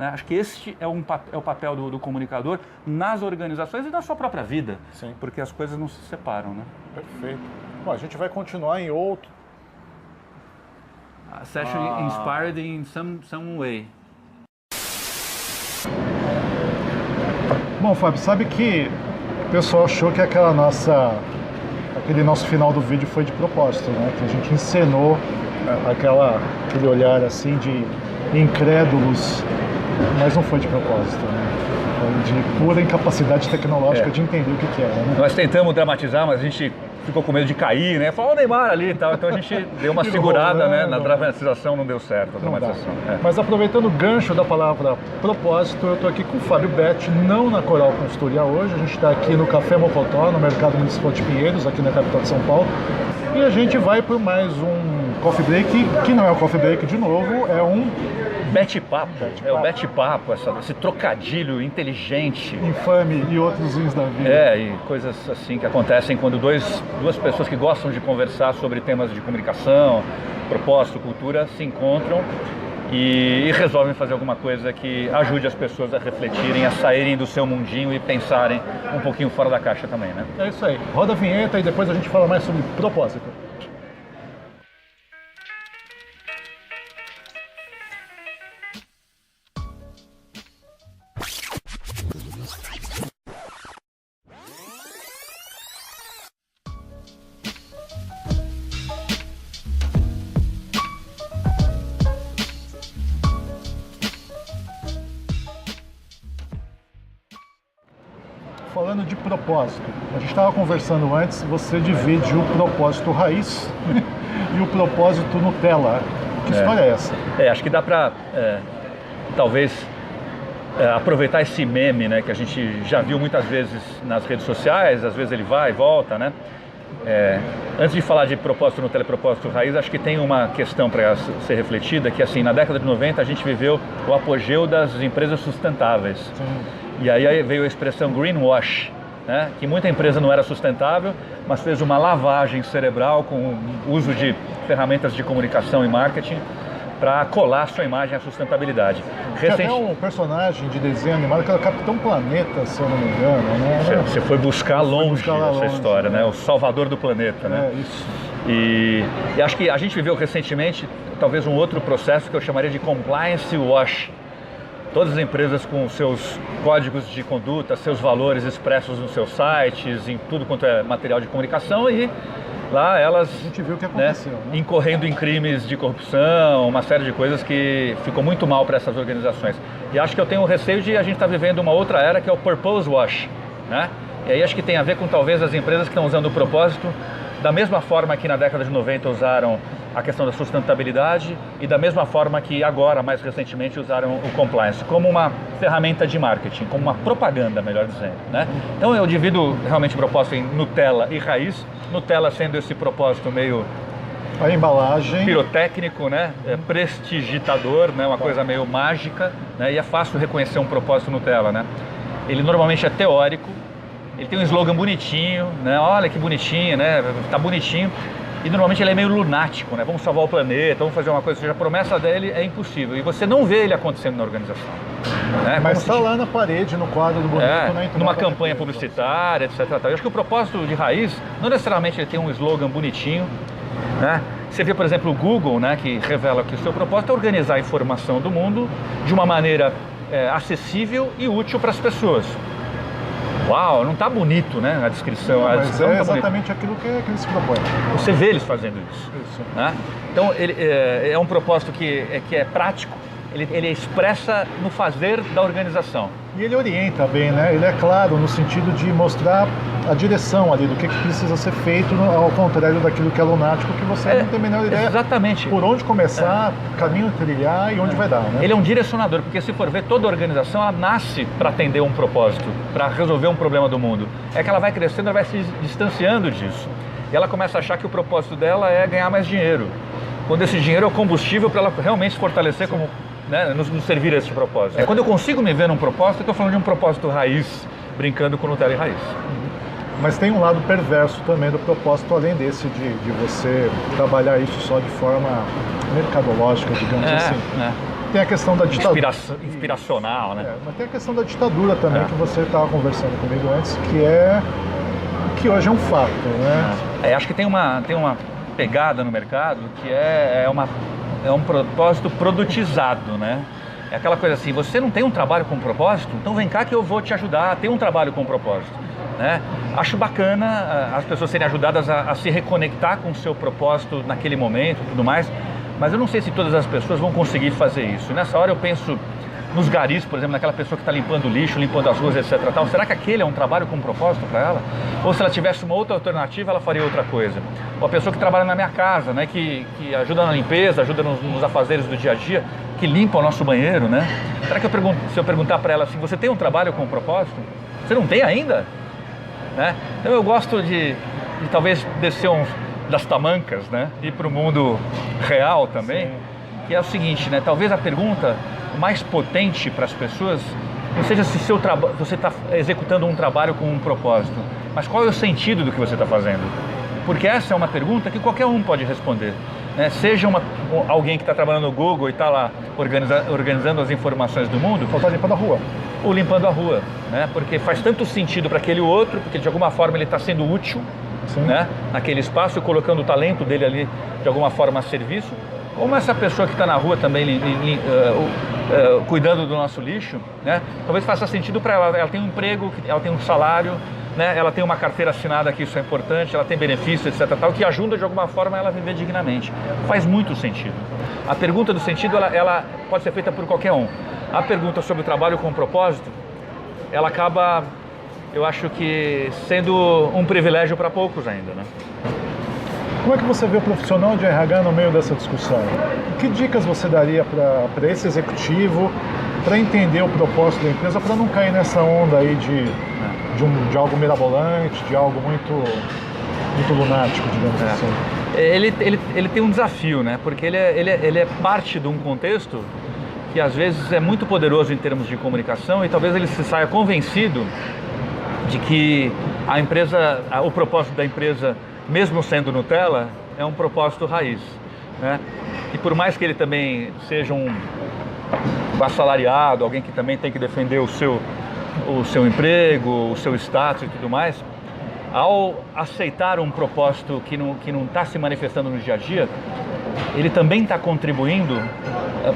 né? Acho que esse é o papel do comunicador nas organizações e na sua própria vida. Sim. Porque as coisas não se separam, né? Perfeito. Bom, a gente vai continuar em outro. A session inspired in some way. Bom, Fábio, sabe que o pessoal achou que aquele nosso final do vídeo foi de propósito, né? Que a gente encenou aquele olhar assim de incrédulos, mas não foi de propósito, né? Foi de pura incapacidade tecnológica de entender o que era, né? Nós tentamos dramatizar, mas a gente ficou com medo de cair, né? Falou o Neymar ali e tal, então a gente deu uma segurada, né? Na dramatização não deu certo a dramatização. Mas aproveitando o gancho da palavra propósito, eu estou aqui com o Fábio Betti, não na Coral Consultoria hoje, a gente está aqui no Café Mocotó, no Mercado Municipal de Pinheiros, aqui na capital de São Paulo, e a gente vai por mais um coffee break, que não é um coffee break de novo, é um bate-papo, é o bate-papo, esse trocadilho inteligente. Infame e outros uns da vida. E coisas assim que acontecem quando duas pessoas que gostam de conversar sobre temas de comunicação, propósito, cultura, se encontram e resolvem fazer alguma coisa que ajude as pessoas a refletirem, a saírem do seu mundinho e pensarem um pouquinho fora da caixa também, né? É isso aí. Roda a vinheta e depois a gente fala mais sobre propósito. Falando de propósito, a gente estava conversando antes, você divide o propósito raiz e o propósito Nutella. Que história é essa? Acho que dá para, talvez, aproveitar esse meme, né, que a gente já viu muitas vezes nas redes sociais, às vezes ele vai e volta, né? Antes de falar de propósito Nutella e propósito raiz, acho que tem uma questão para ser refletida, que assim, na década de 90 a gente viveu o apogeu das empresas sustentáveis. Sim. E aí veio a expressão greenwash, né? Que muita empresa não era sustentável, mas fez uma lavagem cerebral com o uso de ferramentas de comunicação e marketing para colar sua imagem à sustentabilidade. Tinha até um personagem de desenho animado que era o Capitão Planeta, se eu não me engano, né? Você foi buscar longe essa história, né? O salvador do planeta, né? Isso. E acho que a gente viveu recentemente talvez um outro processo que eu chamaria de compliance wash. Todas as empresas com seus códigos de conduta, seus valores expressos nos seus sites, em tudo quanto é material de comunicação, e lá elas, a gente viu o que aconteceu, né? Incorrendo em crimes de corrupção, uma série de coisas que ficou muito mal para essas organizações. E acho que eu tenho receio de a gente estar vivendo uma outra era, que é o purpose wash, né? E aí acho que tem a ver com talvez as empresas que estão usando o propósito da mesma forma que na década de 90 usaram a questão da sustentabilidade e da mesma forma que agora, mais recentemente, usaram o compliance como uma ferramenta de marketing, como uma propaganda, melhor dizendo, né? Então eu divido realmente o propósito em Nutella e raiz. Nutella sendo esse propósito meio a embalagem pirotécnico, né? Prestidigitador, né? Uma coisa meio mágica, né? E é fácil reconhecer um propósito Nutella, né? Ele normalmente é teórico. Ele tem um slogan bonitinho, né? Olha que bonitinho, né? Tá bonitinho. E normalmente ele é meio lunático, né? Vamos salvar o planeta, vamos fazer uma coisa. Ou seja, a promessa dele é impossível. E você não vê ele acontecendo na organização. Né? Mas está lá na parede, no quadro do bonito, né? Numa campanha publicitária, etc. Eu acho que o propósito de raiz, não necessariamente ele tem um slogan bonitinho, né? Você vê, por exemplo, o Google, né? Que revela que o seu propósito é organizar a informação do mundo de uma maneira acessível e útil para as pessoas. Uau, não está bonito, né, a descrição. Mas descrição é não tá exatamente aquilo que eles propõem. Você vê eles fazendo isso. Né? Então, ele é um propósito que é prático, ele expressa no fazer da organização. E ele orienta bem, né? Ele é claro no sentido de mostrar a direção ali do que precisa ser feito, ao contrário daquilo que é lunático, que você não tem a menor ideia. Exatamente. Por onde começar, caminho trilhar e onde vai dar, né? Ele é um direcionador, porque se for ver, toda organização ela nasce para atender um propósito, para resolver um problema do mundo. É que ela vai crescendo, ela vai se distanciando disso. E ela começa a achar que o propósito dela é ganhar mais dinheiro. Quando esse dinheiro é o combustível para ela realmente se fortalecer como... Né, nos servir a esse propósito. Quando eu consigo me ver num propósito, eu estou falando de um propósito raiz, brincando com Nutella e raiz. Mas tem um lado perverso também do propósito, além desse de você trabalhar isso só de forma mercadológica, digamos assim. tem a questão da ditadura. Inspiracional, né? Mas tem a questão da ditadura também, que você estava conversando comigo antes, que hoje é um fato, né? Acho que tem uma pegada no mercado que é um propósito produtizado, né? É aquela coisa assim, você não tem um trabalho com propósito? Então vem cá que eu vou te ajudar a ter um trabalho com propósito, né? Acho bacana as pessoas serem ajudadas a se reconectar com o seu propósito naquele momento e tudo mais, mas eu não sei se todas as pessoas vão conseguir fazer isso. Nessa hora eu penso nos garis, por exemplo, naquela pessoa que está limpando o lixo, limpando as ruas, etc. Tal. Será que aquele é um trabalho com propósito para ela? Ou se ela tivesse uma outra alternativa, ela faria outra coisa? Ou a pessoa que trabalha na minha casa, né, que ajuda na limpeza, ajuda nos afazeres do dia a dia, que limpa o nosso banheiro, né? Será que se eu perguntar para ela assim, você tem um trabalho com propósito? Você não tem ainda? Né? Então eu gosto de talvez descer das tamancas, né? Ir para o mundo real também. Sim. Que é o seguinte, né? Talvez a pergunta mais potente para as pessoas não seja se você está executando um trabalho com um propósito, mas qual é o sentido do que você está fazendo? Porque essa é uma pergunta que qualquer um pode responder, né? Seja alguém que está trabalhando no Google e está lá organizando as informações do mundo, ou está limpando a rua. Ou limpando a rua, né? Porque faz tanto sentido para aquele outro, porque de alguma forma ele está sendo útil, né? Naquele espaço, colocando o talento dele ali de alguma forma a serviço. Como essa pessoa que está na rua também cuidando do nosso lixo, né? Talvez faça sentido para ela. Ela tem um emprego, ela tem um salário, né? Ela tem uma carteira assinada, que isso é importante, ela tem benefícios, etc. Tal, que ajuda de alguma forma ela a viver dignamente. Faz muito sentido. A pergunta do sentido, ela pode ser feita por qualquer um. A pergunta sobre o trabalho com propósito, ela acaba, eu acho que, sendo um privilégio para poucos ainda, né? Como é que você vê o profissional de RH no meio dessa discussão? Que dicas você daria para esse executivo para entender o propósito da empresa, para não cair nessa onda aí de algo mirabolante, de algo muito lunático, digamos assim? Ele tem um desafio, né? Porque ele é parte de um contexto que às vezes é muito poderoso em termos de comunicação, e talvez ele se saia convencido de que o propósito da empresa, mesmo sendo Nutella, é um propósito raiz, né? E por mais que ele também seja um assalariado, alguém que também tem que defender o seu emprego, o seu status e tudo mais, ao aceitar um propósito que não está se manifestando no dia a dia, ele também está contribuindo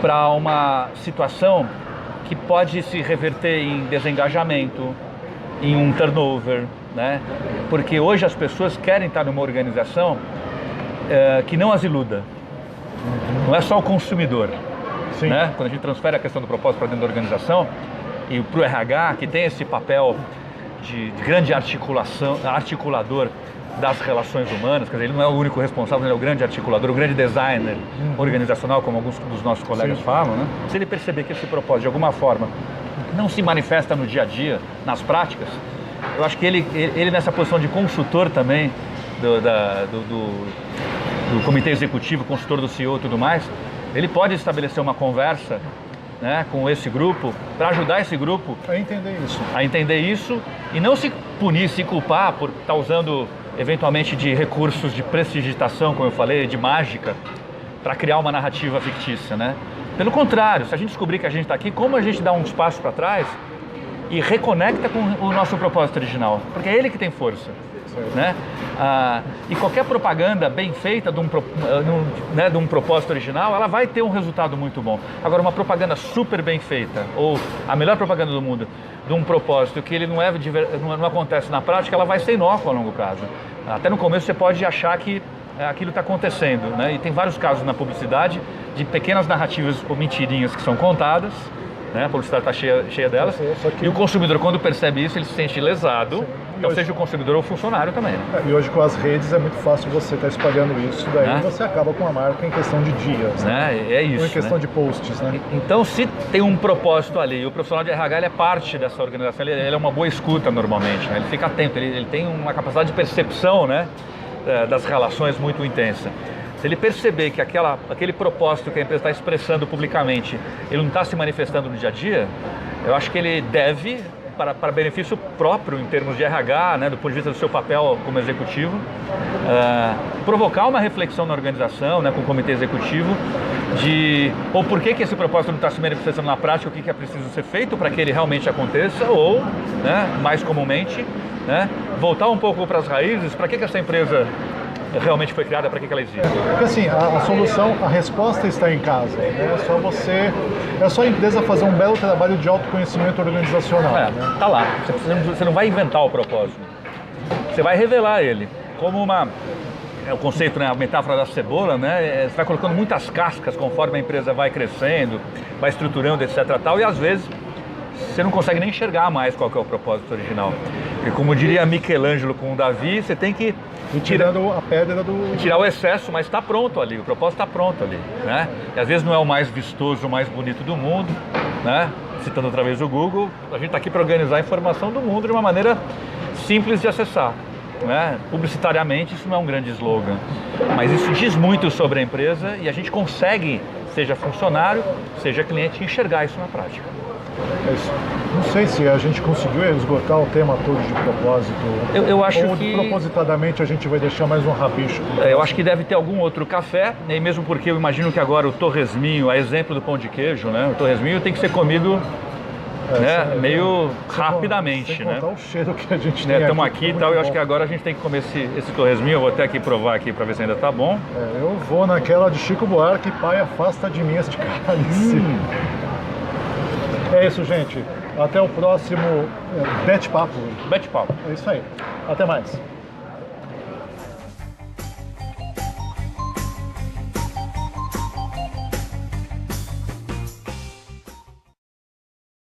para uma situação que pode se reverter em desengajamento, em um turnover, né? Porque hoje as pessoas querem estar numa organização que não as iluda. Não é só o consumidor. Sim. Né? Quando a gente transfere a questão do propósito para dentro da organização, e para o RH, que tem esse papel de grande articulador das relações humanas, quer dizer, ele não é o único responsável, ele é o grande articulador, o grande designer organizacional, como alguns dos nossos colegas falam, né? Se ele perceber que esse propósito, de alguma forma, não se manifesta no dia a dia, nas práticas, eu acho que ele nessa posição de consultor também, do comitê executivo, consultor do CEO e tudo mais, ele pode estabelecer uma conversa, né, com esse grupo, para ajudar esse grupo a entender isso e não se punir, se culpar por estar usando eventualmente de recursos de prestidigitação, como eu falei, de mágica, para criar uma narrativa fictícia, né? Pelo contrário, se a gente descobrir que a gente está aqui, como a gente dá uns passos para trás e reconecta com o nosso propósito original, porque é ele que tem força, né? E qualquer propaganda bem feita de um propósito original, ela vai ter um resultado muito bom. Agora, uma propaganda super bem feita, ou a melhor propaganda do mundo, de um propósito que ele não acontece na prática, ela vai ser inócua a longo prazo. Até no começo você pode achar que aquilo está acontecendo, né? E tem vários casos na publicidade de pequenas narrativas ou mentirinhas que são contadas, né? A publicidade está cheia delas. E o consumidor, quando percebe isso, ele se sente lesado. Então, seja o consumidor ou o funcionário também, né? E hoje com as redes é muito fácil você estar espalhando isso, daí você acaba com a marca em questão de dias, né? É isso. Ou em questão de posts, né? Então, se tem um propósito ali, o profissional de RH ele é parte dessa organização, ele é uma boa escuta normalmente, né? Ele fica atento, ele tem uma capacidade de percepção, né, das relações muito intensa. Se ele perceber que aquele propósito que a empresa está expressando publicamente, ele não está se manifestando no dia a dia, eu acho que ele deve, para benefício próprio em termos de RH, né, do ponto de vista do seu papel como executivo, provocar uma reflexão na organização, né, com o comitê executivo, ou por que esse propósito não está se manifestando na prática, o que é preciso ser feito para que ele realmente aconteça, ou, né, mais comumente, né, voltar um pouco para as raízes, para que essa empresa realmente foi criada, para que ela existe. Porque assim, a solução, a resposta está em casa, né? É só a empresa fazer um belo trabalho de autoconhecimento organizacional. Né? Tá lá, você não vai inventar o propósito, você vai revelar ele, como o conceito, né, a metáfora da cebola, né, você vai colocando muitas cascas conforme a empresa vai crescendo, vai estruturando, etc. Tal, e às vezes você não consegue nem enxergar mais qual que é o propósito original. E como diria Michelangelo com o Davi, você tem que tirando a pedra do... tirar o excesso, mas está pronto ali, o propósito está pronto ali, né? E às vezes não é o mais vistoso, o mais bonito do mundo, né? Citando outra vez o Google, a gente está aqui para organizar a informação do mundo de uma maneira simples de acessar, né? Publicitariamente isso não é um grande slogan, mas isso diz muito sobre a empresa e a gente consegue, seja funcionário, seja cliente, enxergar isso na prática. É isso. Não sei se a gente conseguiu esgotar o tema todo de propósito. Eu acho ou que propositadamente a gente vai deixar mais um rabicho. Eu acho que deve ter algum outro café, e mesmo porque eu imagino que agora o torresminho, a exemplo do pão de queijo, né? O torresminho tem que ser comido né, meio rapidamente, sem né? contar o cheiro que a gente tem Estamos aqui e tal, e eu acho que agora a gente tem que comer esse torresminho. Eu vou até aqui provar aqui para ver se ainda tá bom. Eu vou naquela de Chico Buarque, pai, afasta de mim este cálice. É isso, gente. Até o próximo bate-papo. Bate-papo. É isso aí. Até mais.